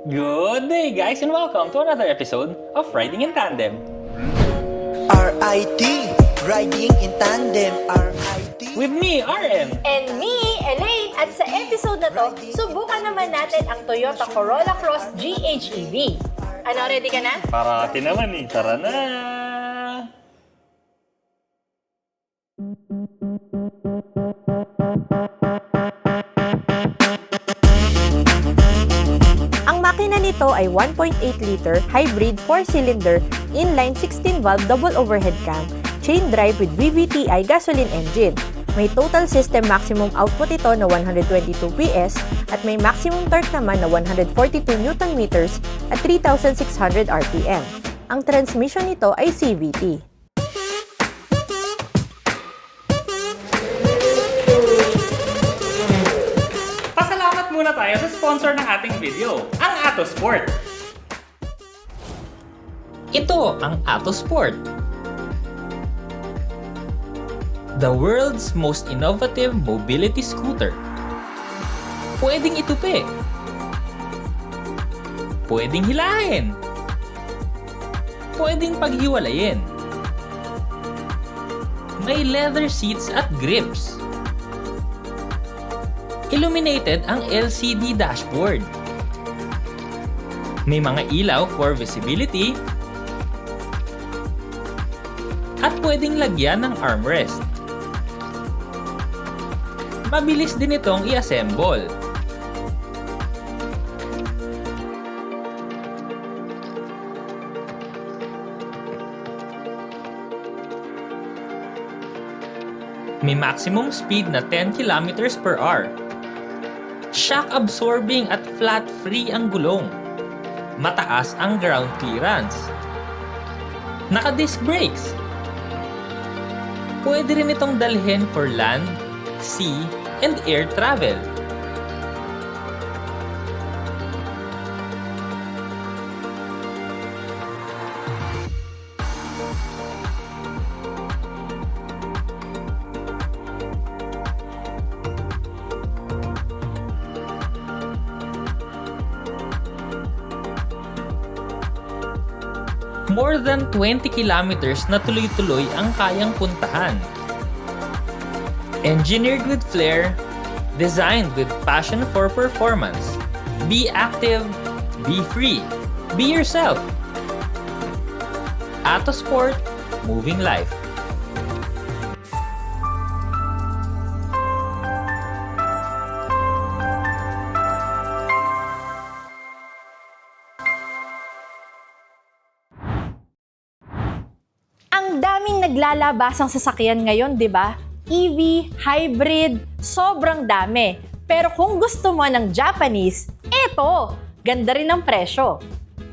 Good day, guys, and welcome to another episode of Riding in Tandem. RIT, Riding in Tandem, RIT. With me, RM. And me, Elaine. At sa episode na to, subukan naman natin ang Toyota Corolla Cross GHEV. Ano, ready ka na? Parati naman eh. Tara na! Ang makina nito ay 1.8-liter hybrid 4-cylinder inline 16-valve double overhead cam, chain drive with VVTi gasoline engine. May total system maximum output ito na 122 PS at may maximum torque naman na 142 Nm at 3,600 RPM. Ang transmission nito ay CVT. Pasalamat muna tayo sa sponsor ng ating video, ang Atosport. Ito ang Atosport, the world's most innovative mobility scooter. Pwedeng itupi, pwedeng hilahin, pwedeng paghiwalayin. May leather seats at grips. Illuminated ang LCD dashboard. May mga ilaw for visibility. At pwedeng lagyan ng armrest. Mabilis din itong i-assemble. May maximum speed na 10 km/h. Shock absorbing at flat free ang gulong. Mataas ang ground clearance. Naka-disc brakes. Pwede rin itong dalhin for land, sea, and air travel. More than 20 kilometers na tuloy-tuloy ang kayang puntahan. Engineered with flair, designed with passion for performance. Be active, be free, be yourself. Atosport, moving life. Ang daming naglalabasang sasakyan ngayon, di ba? EV, hybrid, sobrang dami. Pero kung gusto mo ng Japanese, eto! Ganda rin ang presyo.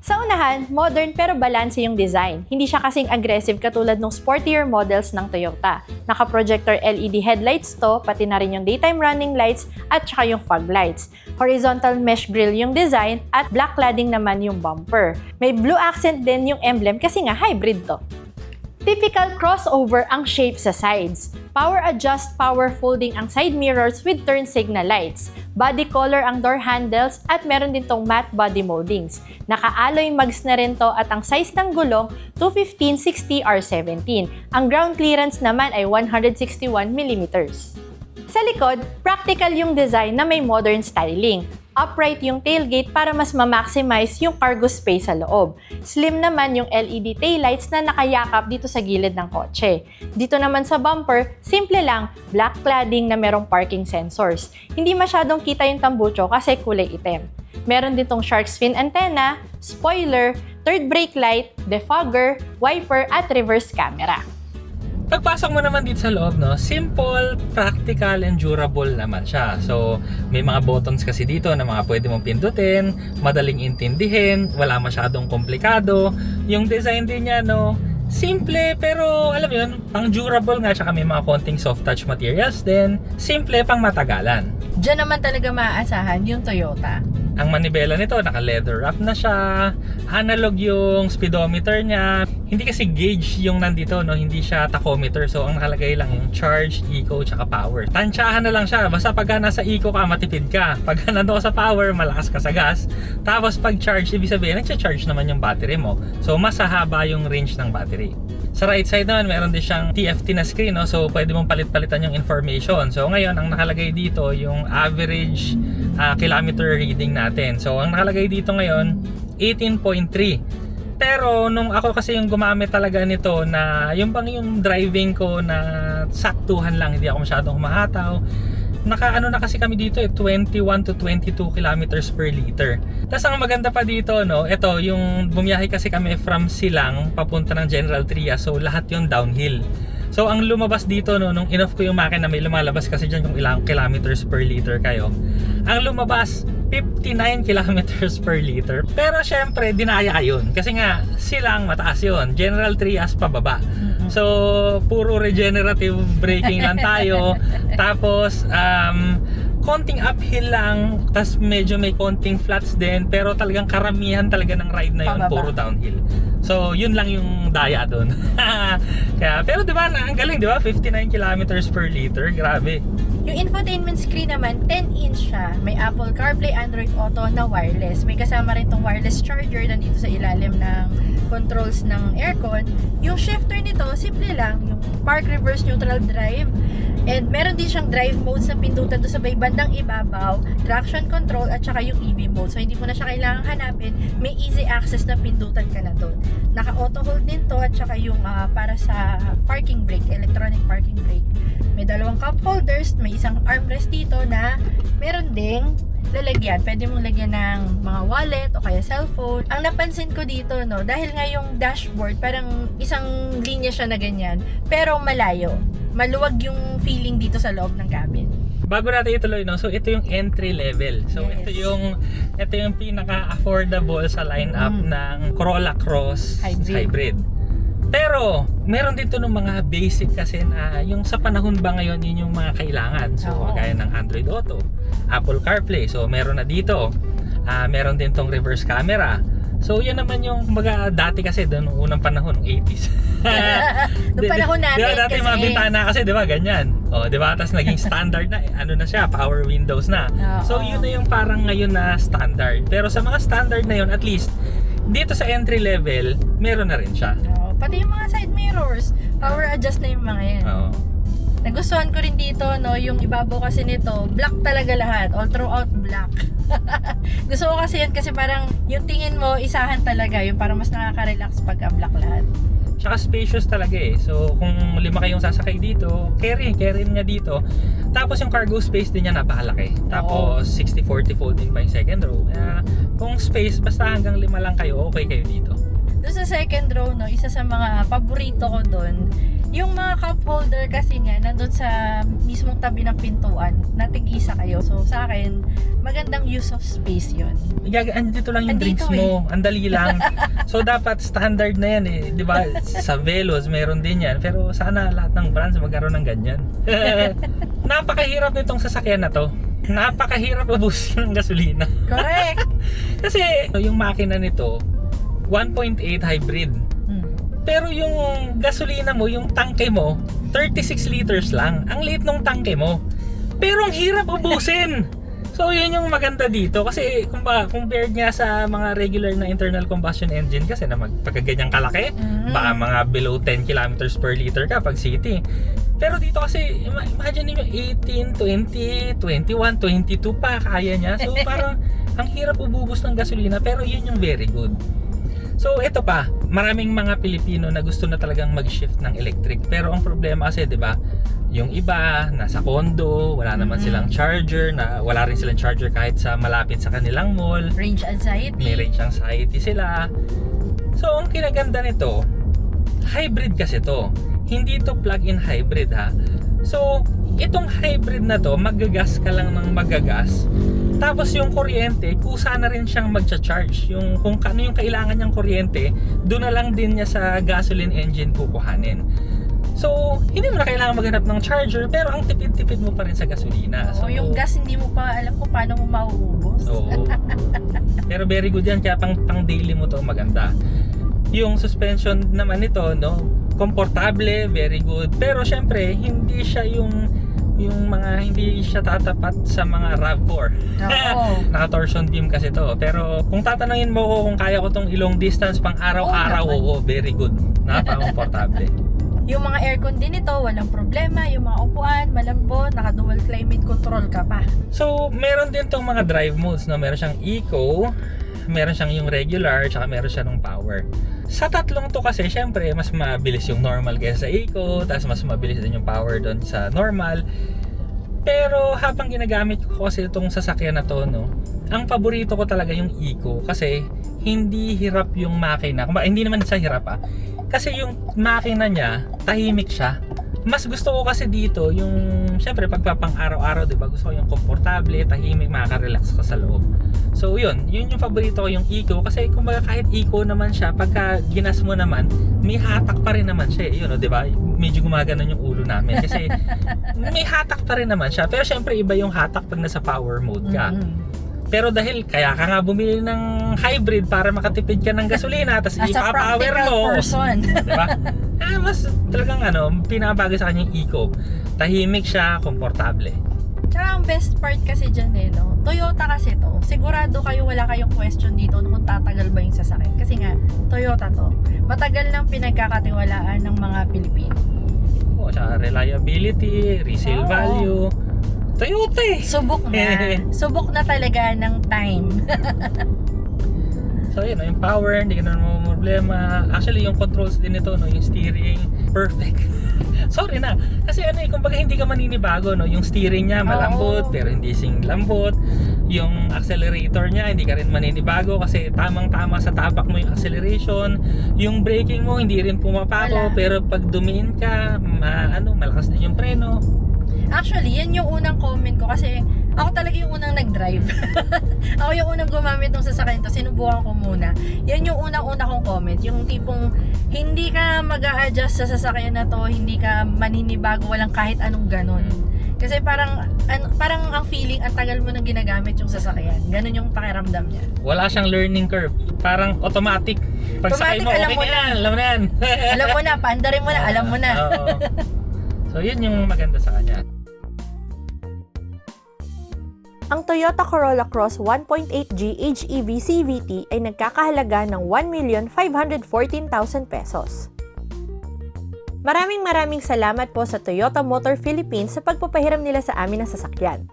Sa unahan, modern pero balanse yung design. Hindi siya kasing aggressive katulad ng sportier models ng Toyota. Naka-projector LED headlights to, pati na rin yung daytime running lights at saka yung fog lights. Horizontal mesh grille yung design at black cladding naman yung bumper. May blue accent din yung emblem kasi nga hybrid to. Typical crossover ang shape sa sides. Power adjust, power folding ang side mirrors with turn signal lights. Body color ang door handles at meron din tong matte body moldings. Naka-alloy mugs na rin to at ang size ng gulong 215/60R17. Ang ground clearance naman ay 161mm. Sa likod, practical yung design na may modern styling. Upright yung tailgate para mas ma-maximize yung cargo space sa loob. Slim naman yung LED taillights na nakayakap dito sa gilid ng kotse. Dito naman sa bumper, simple lang, black cladding na merong parking sensors. Hindi masyadong kita yung tambucho kasi kulay itim. Meron din tong shark's fin antenna, spoiler, third brake light, defogger, wiper at reverse camera. Pagpasok mo naman dito sa loob, no, simple, practical, and durable naman siya. So, may mga buttons kasi dito na mga pwede mong pindutin, madaling intindihin, wala masyadong komplikado. Yung design din niya, no, simple, pero alam mo yun, pang durable nga, tsaka may mga konting soft touch materials din. Simple, pang matagalan. Diyan naman talaga maaasahan yung Toyota. Ang manibela nito, naka-leather wrap na siya. Analog yung speedometer niya. Hindi kasi gauge yung nandito, no? Hindi siya tachometer. So, ang nakalagay lang yung charge, eco, tsaka power. Tansyahan na lang siya. Basta pagka nasa eco ka, matipid ka. Pagka nandun ka sa power, malakas ka sa gas. Tapos pag charge, ibig sabihin, nag-charge naman yung battery mo. So, mas hahaba yung range ng battery. Sa right side naman, meron din siyang TFT na screen, no? So, pwede mong palit-palitan yung information. So, ngayon, ang nakalagay dito, yung average kilometer reading natin. So, ang nakalagay dito ngayon, 18.3. Pero, nung ako kasi yung gumamit talaga nito na, yung driving ko na saktuhan lang, hindi ako masyadong humahataw. Nakaano na kasi kami dito 21 to 22 kilometers per liter. Tapos ang maganda pa dito, no, ito yung bumiyahe kasi kami from Silang papunta ng General Trias, so lahat yung downhill. So ang lumabas dito, no, nung in-off ko yung makina, may lumalabas kasi dyan kung ilang kilometers per liter kayo. Ang lumabas 59 kilometers per liter. Pero syempre dinaya yun kasi nga Silang mataas yun, General Trias pababa. So puro regenerative braking lang tayo. Tapos konting uphill lang, tas medyo may konting flats din, pero talagang karamihan talaga ng ride na yun puro downhill. So yun lang yung daya doon. Kaya pero 'di ba, ang galing, 'di ba? 59 kilometers per liter, grabe. Yung infotainment screen naman, 10-inch siya. May Apple CarPlay, Android Auto na wireless. May kasama rin tong wireless charger nandito sa ilalim ng controls ng aircon. Yung shifter nito, simple lang. Yung park, reverse, neutral, drive. And meron din siyang drive mode sa pindutan doon sa may bandang ibabaw, traction control, at saka yung EV mode. So hindi mo na siya kailangang hanapin. May easy access na pindutan ka na doon. Naka-auto hold din to, at saka yung para sa parking brake, electronic parking brake. May dalawang cup holders, may isang armrest dito na meron ding lalagyan. Pwede mong lagyan ng mga wallet o kaya cellphone. Ang napansin ko dito, no, dahil nga yung dashboard, parang isang linya siya na ganyan, pero malayo. Maluwag yung feeling dito sa loob ng cabin. Bago natin ituloy, no, so ito yung entry level. So Yes. ito yung pinaka-affordable sa lineup ng Corolla Cross Hybrid. Pero meron din to ng mga basic kasi na yung sa panahon ba ngayon, yun yung mga kailangan. So gaya ng Android Auto, Apple CarPlay, so meron na dito. Meron din tong reverse camera. So yan naman yung kumbaga dati kasi doon unang panahon ng 80s. Noong panahon natin diba, dati kasi mga bintana kasi 'di ba ganyan. Oh, 'di ba? Tapos naging standard na ano na siya, power windows na. So yun na yung parang ngayon na standard. Pero sa mga standard na yun, at least dito sa entry level, meron na rin siya. Pati yung mga side mirrors, power adjust na yung mga yan. Oo. Nagustuhan ko rin dito, no, yung ibabaw kasi nito, black talaga lahat, all throughout black. Gusto ko kasi yan kasi parang yung tingin mo, isahan talaga, yung parang mas nakaka-relax pag black lahat. Tsaka spacious talaga eh. So kung 5 kayong sasakay dito, carry niya dito. Tapos yung cargo space din niya napakalaki. Tapos 60-40 folding pa yung second row. Kung space, basta hanggang 5 lang kayo, okay kayo dito. Doon sa second row, no, isa sa mga paborito ko doon, yung mga cup holder kasi nga, nandun sa mismong tabi ng pintuan, natig-isa kayo. So sa akin, magandang use of space yun. Dito lang yung drinks mo. Ang dali lang. So dapat standard na yan eh. Di ba? Sa Velos, meron din yan. Pero sana lahat ng brands magkaroon ng ganyan. Napakahirap nitong sasakyan na to. Napakahirap ubusin ng gasolina. Correct! Kasi yung makina nito, 1.8 hybrid. Pero yung gasolina mo, yung tangke mo, 36 liters lang. Ang liit ng tangke mo. Pero ang hirap ubusin. So yun yung maganda dito. Kasi compared nga sa mga regular na internal combustion engine, kasi na pagkaganyang kalaki, baka mga below 10 kilometers per liter ka pag city. Pero dito kasi, imagine niyo 18, 20, 21, 22 pa kaya niya. So parang ang hirap ububos ng gasolina, pero yun yung very good. So ito pa, maraming mga Pilipino na gusto na talagang mag-shift ng electric. Pero ang problema kasi, 'di ba, yung iba nasa condo, wala naman silang charger, wala rin silang charger kahit sa malapit sa kanilang mall. Range anxiety. May range anxiety sila. So ang kinaganda nito, hybrid kasi to. Hindi to plug-in hybrid ha. So itong hybrid na to, magagas ka lang ng magagas. Tapos yung kuryente, kusa na rin siyang magcha-charge. Yung kung ano yung kailangan niyang kuryente, doon na lang din niya sa gasoline engine kukuhanin. So, hindi mo na kailangan maghanap ng charger, pero ang tipid-tipid mo pa rin sa gasolina. So, yung gas hindi mo pa alam kung paano mo mauubos. Oo. Pero very good yan, kaya pang daily mo to maganda. Yung suspension naman nito, no, komportable, very good. Pero syempre, hindi siya yung mga hindi siya tatapat sa mga RAV4. Oo. Naka-torsion beam kasi to. Pero kung tatanungin mo ko kung kaya ko tong long distance pang araw-araw, oo, very good. Napaka-komportable. Yung mga aircon din ito, walang problema. Yung mga upuan, malambot, naka-dual climate control ka pa. So, meron din tong mga drive modes, no? Meron siyang eco, meron siyang yung regular, tsaka meron siya ng power. Sa tatlong to kasi, syempre, mas mabilis yung normal kaysa sa eco, tapos mas mabilis din yung power doon sa normal. Pero habang ginagamit ko kasi itong sasakyan na to, no, ang paborito ko talaga yung eco kasi hindi hirap yung makina. Hindi naman sa hirap kasi yung makina niya, tahimik siya. Mas gusto ko kasi dito yung, syempre pagpapang araw-araw, diba? Gusto ko yung komportable, tahimik, makaka-relax ka sa loob. So yun yung paborito ko, yung eco. Kasi kumbaga kahit eco naman siya, pagka ginas mo naman, may hatak pa rin naman siya. Yun, diba? Medyo gumaganon yung ulo namin. Kasi may hatak pa rin naman siya. Pero syempre iba yung hatak pag nasa power mode ka. Pero dahil kaya ka nga bumili ng hybrid para makatipid ka ng gasolina, tapos As a ipapower practical mo. person. Diba? Mas talagang pinabagay sa kanya yung eco. Tahimik siya, komportable. Tsaka ang best part kasi dyan no? Toyota kasi to. Sigurado kayo wala kayong question dito kung tatagal ba yung sasakyan. Kasi nga, Toyota to. Matagal nang pinagkakatiwalaan ng mga Pilipino. Oo, tsaka reliability, resale value. Toyota Subok na. Subok na talaga ng time. So yun, yung power, hindi ka na problema. Actually, yung controls din ito, no, yung steering, perfect. Sorry na. Kasi kumbaga hindi ka maninibago, no? Yung steering niya malambot, pero hindi sing lambot. Yung accelerator niya, hindi ka rin maninibago kasi tamang-tama sa tapak mo yung acceleration. Yung braking mo, hindi rin pumapako, pero pag dumiin ka, malakas din yung preno. Actually, yan yung unang comment ko kasi ako talaga yung unang nag-drive. Ako yung unang gumamit ng sasakyan to. Sinubukan ko muna. Yan yung unang-una kong comment. Yung tipong hindi ka mag-a-adjust sa sasakyan na to, hindi ka maninibago, walang kahit anong ganon. Kasi parang ang feeling, ang tagal mo nang ginagamit yung sasakyan. Ganon yung pakiramdam niya. Wala siyang learning curve. Parang automatic. Pag sakay mo, Automatic, okay na yan. Alam mo na yan. Alam mo na, paandarin mo na, alam mo na. Oo. So yun yung maganda sa kanya. Ang Toyota Corolla Cross 1.8G HEV CVT ay nagkakahalaga ng 1,514,000 pesos. Maraming salamat po sa Toyota Motor Philippines sa pagpapahiram nila sa amin ng sasakyan.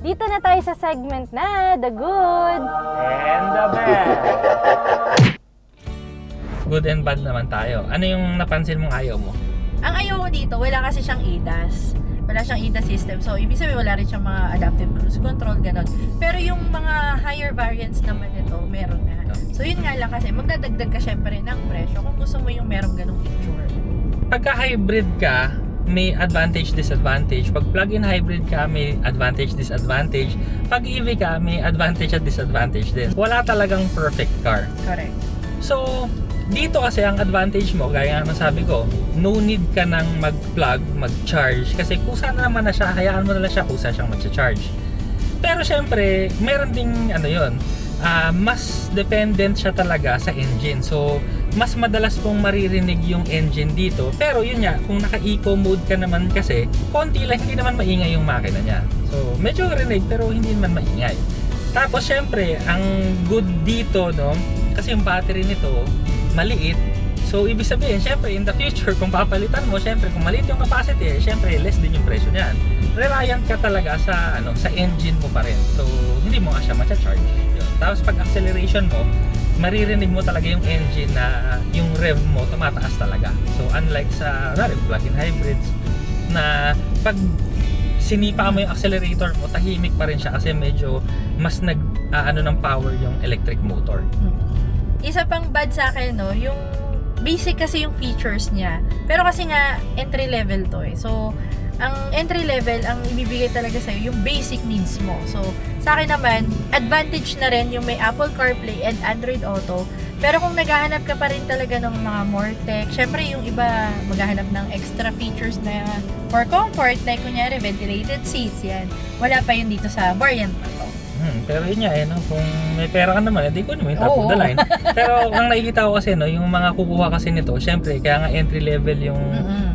Dito na tayo sa segment na The Good And the bad. Good and bad naman tayo. Ano yung napansin mong ayaw mo? Ang ayaw ko dito, wala kasi siyang ADAS. Wala siyang ADAS system. So, ibig sabihin wala rin siyang mga adaptive cruise control, ganon. Pero yung mga higher variants naman nito, meron na. So, yun nga lang kasi, magdadagdag ka syempre ng presyo kung gusto mo yung merong ganong feature. Pagka hybrid ka, may advantage, disadvantage. Pag plug-in hybrid ka, may advantage, disadvantage. Pag EV ka, may advantage at disadvantage din. Wala talagang perfect car. Correct. So, dito kasi ang advantage mo, gaya nga ng sabi ko, no need ka nang mag-plug, mag-charge. Kasi kusa na naman na siya, hayaan mo na lang siya kusa siyang mag-charge. Pero syempre, meron ding mas dependent siya talaga sa engine. So, mas madalas pong maririnig yung engine dito. Pero yun nga, kung naka-eco mode ka naman kasi, konti lang, hindi naman maingay yung makina niya. So, medyo rinig pero hindi naman maingay. Tapos syempre, ang good dito, no, kasi yung battery nito, maliit. So, ibig sabihin, syempre, in the future, kung papalitan mo, syempre, kung maliit yung capacity, syempre, less din yung presyo niyan. Reliant ka talaga sa, sa engine mo pa rin. So, hindi mo nga siya ma-charge. Yun. Tapos, pag acceleration mo, maririnig mo talaga yung engine na yung rev mo, tumataas talaga. So, unlike sa, plug-in hybrids, na pag sinipa mo yung accelerator mo, tahimik pa rin siya kasi medyo mas ng power yung electric motor. Isa pang bad sa akin, no, yung basic kasi yung features niya. Pero kasi nga, entry level to eh. So, ang entry level, ang ibibigay talaga sa'yo, yung basic needs mo. So, sa akin naman, advantage na rin yung may Apple CarPlay and Android Auto. Pero kung naghahanap ka pa rin talaga ng mga more tech, syempre yung iba maghahanap ng extra features na for comfort, like kunyari ventilated seats, yan. Wala pa yun dito sa variant na to. Pero yun nga, no, kung may pera ka naman, hindi ko naman top of the Oo. line. Pero ang nakikita ko kasi, no, yung mga kukuha kasi nito, syempre, kaya nga entry level yung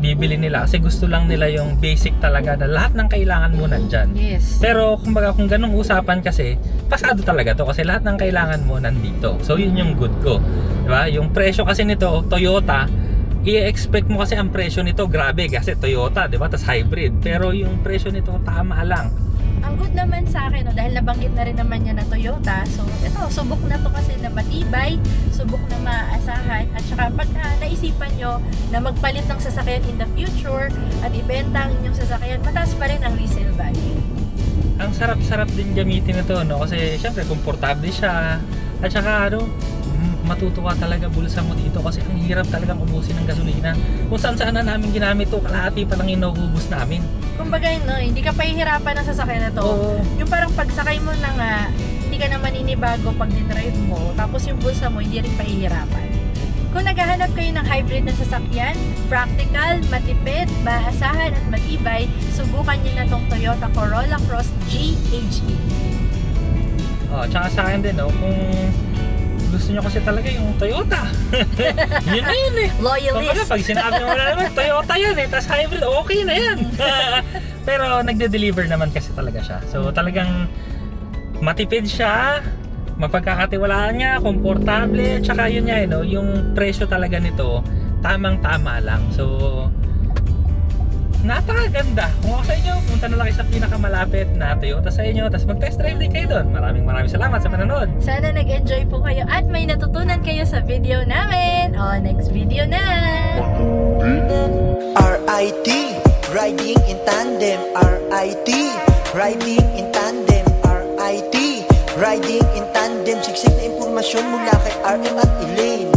bibili nila. Kasi gusto lang nila yung basic talaga na lahat ng kailangan mo nandyan. Yes. Pero kumbaga kung ganung usapan kasi, pasado talaga to kasi lahat ng kailangan mo nandito. So yun yung good ko. Diba? Yung presyo kasi nito, Toyota, i-expect mo kasi ang presyo nito grabe kasi Toyota, diba? Tas hybrid. Pero yung presyo nito tama lang. Ang good naman sa akin, no, dahil nabanggit na rin naman niya na Toyota, so ito, subok na to kasi na matibay, subok na maasahan, at saka pag naisipan nyo na magpalit ng sasakyan in the future at ibenta ang inyong sasakyan, mataas pa rin ang resale value. Ang sarap-sarap din gamitin ito, no? Kasi syempre komportable siya. At saka ano, matutuwa talaga bulsa mo dito kasi ang hirap talagang ubusin ng gasolina. Kung saan na namin ginamit to, kalahati pa lang inuubos namin. Kumbaga, no, hindi ka pahihirapan ng sasakyan na to. Oo. Yung parang pagsakay mo na nga, hindi ka na maninibago pag dinrive mo, tapos yung bulsa mo, hindi rin pahihirapan. Kung naghahanap kayo ng hybrid na sasakyan, practical, matipid, maasahan at matibay, subukan nyo na tong Toyota Corolla Cross GHE. Tsaka sa akin din, no, kung gusto nyo kasi talaga yung Toyota. Yun na yun eh. Kumbaga, Loyalist. pag sinabi mo na naman, Toyota yan eh, tas hybrid, okay na yan. Pero nagde-deliver naman kasi talaga siya. So talagang matipid siya, mapagkakatiwalaan niya, komportable, tsaka yun niya, no, yung presyo talaga nito, tamang-tama lang. So, napakaganda. Kung ako sa inyo, punta na lang kayo sa pinakamalapit na Toyota sa inyo, tapos mag-test drive din kayo doon. Maraming salamat sa panonood. Sana nag-enjoy po kayo at may natutunan kayo sa video namin. O, next video na! RIT, riding in tandem. RIT, riding in tandem. RIT, riding in tandem. Siksik na impormasyon mula kay RM at Elaine.